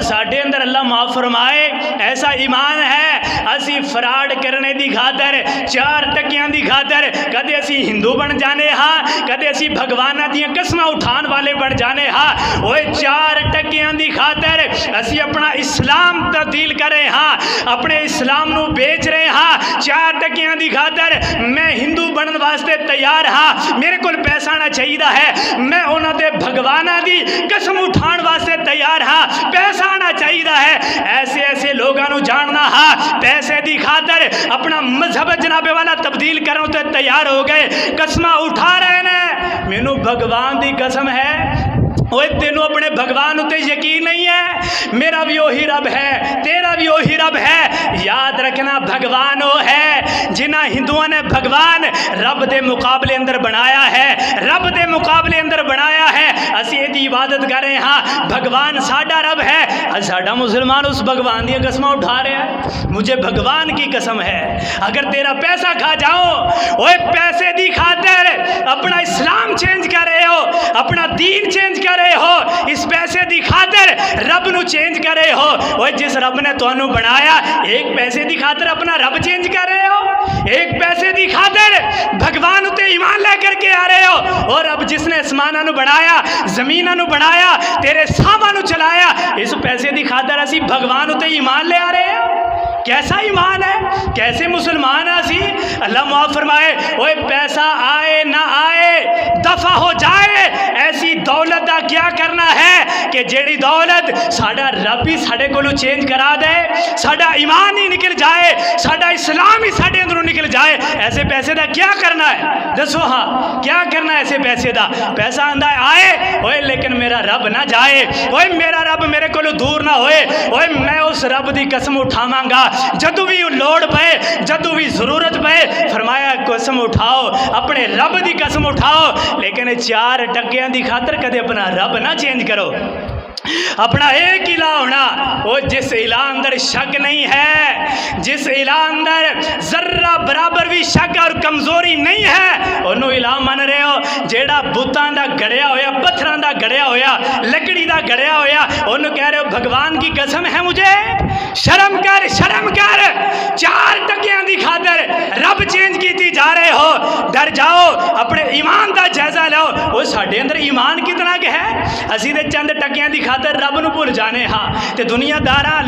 साडे अंदर अल्लाह माफ फरमाए ऐसा ईमान है असी फ्रॉड करने की खातर 4 टकियां की खातर कदे असी हिंदू बन जाने हाँ, कदे असी भगवाना दी कसमां उठाने वाले बन जाने हाँ। ओए 4 टकियां की खातर असी अपना इस्लाम तब्दील करे हाँ, अपने इस्लाम नू बेच रहे हाँ। 4 टकियां की खातर मैं हिंदू बनने वास्ते तैयार हाँ, मेरे को पैसा आना चाहिए है, मैं उन्होंने भगवाना दी कसम उठाने वास्ते तैयार हाँ, पैसा आना चाहिए है। ऐसे ऐसे लोगों को जानना हाँ, पैसे की खातर अपना मजहब जनाबे वाला तब्दील करो तो तैयार हो गए, कसम उठा रहे ने। मैनू भगवान की कसम है ओए तेनों अपने भगवान उत्ते यकीन नहीं है, मेरा भी वही रब है, तेरा भी वही रब है। याद रखना भगवान वो है जिन्हें हिंदुओं ने भगवान रब के मुकाबले अंदर बनाया है, रब के मुकाबले अंदर बनाया है। असी इसकी इबादत कर रहे हाँ, भगवान साडा रब है, साडा मुसलमान उस भगवान दी कसम उठा रहा है। मुझे भगवान की कसम है अगर तेरा पैसा खा जाओ ओए पैसे की खातर अपना इस्लाम चेंज कर रहे हो, अपना दीन चेंज कर रहे हो, इस पैसे की खातर रब नू चेंज कर रहे हो। ओए जिस रब ने तुहानू बनाया एक पैसे की खातर अपना रब चेंज कर रहे हो, एक पैसे की खातर भगवान उते ईमान लेकर के आ रहे हो। और अब जिसने आसमाना नू बनाया जमीना नू बनाया तेरे सामा नू चलाया, इस पैसे की खातर असी भगवान उते ईमान ले आ रहे हैं। कैसा ईमान है, कैसे मुसलमान है असी। अल्लाह माफ फरमाए ओए पैसा आए ना आए दफा हो जाए, ऐसी दौलत का क्या करना है कि जेड़ी दौलत साडा रब ही साडे कोलों चेंज करा दे, साडा ईमान ही निकल जाए, साडा इस्लाम ही साडे अंदरों निकल जाए। ऐसे पैसे का क्या करना है दसो हाँ, क्या करना है ऐसे पैसे का। पैसा आंदा आए ओए लेकिन मेरा रब ना जाए, ओए मेरा रब मेरे कोलों दूर ना होए। ओए मैं उस रब की कसम उठावांगा जदों भी लोड़ पे, जदों भी जरूरत पे। फरमाया कसम उठाओ, अपने रब की कसम उठाओ, लेकिन 4 टकियां की खातर कदे अपना रब ना चेंज करो। अपना एक इला होना वो जिस इला अंदर शक नहीं है, जिस इला अंदर जर्रा बराबर भी शक और कमजोरी नहीं है, उन्हों इला मन रहे हो। जेड़ा बुतां दा गड़िया होया, पत्थरां दा गड़िया होया, लकड़ी दा गड़िया होया, उन्हों कह रहे हो भगवान की कसम है मुझे शर्म कर, शर्म कर। 4 टकियां की खातर रब चेंज की जा रहे हो, डर जाओ, अपने ईमान का जायजा लो। वो साडे अंदर ईमान कितना है, असी तो चंद टकियां की खातर रब नूं भुल जाने हाँ, ते दुनियादारा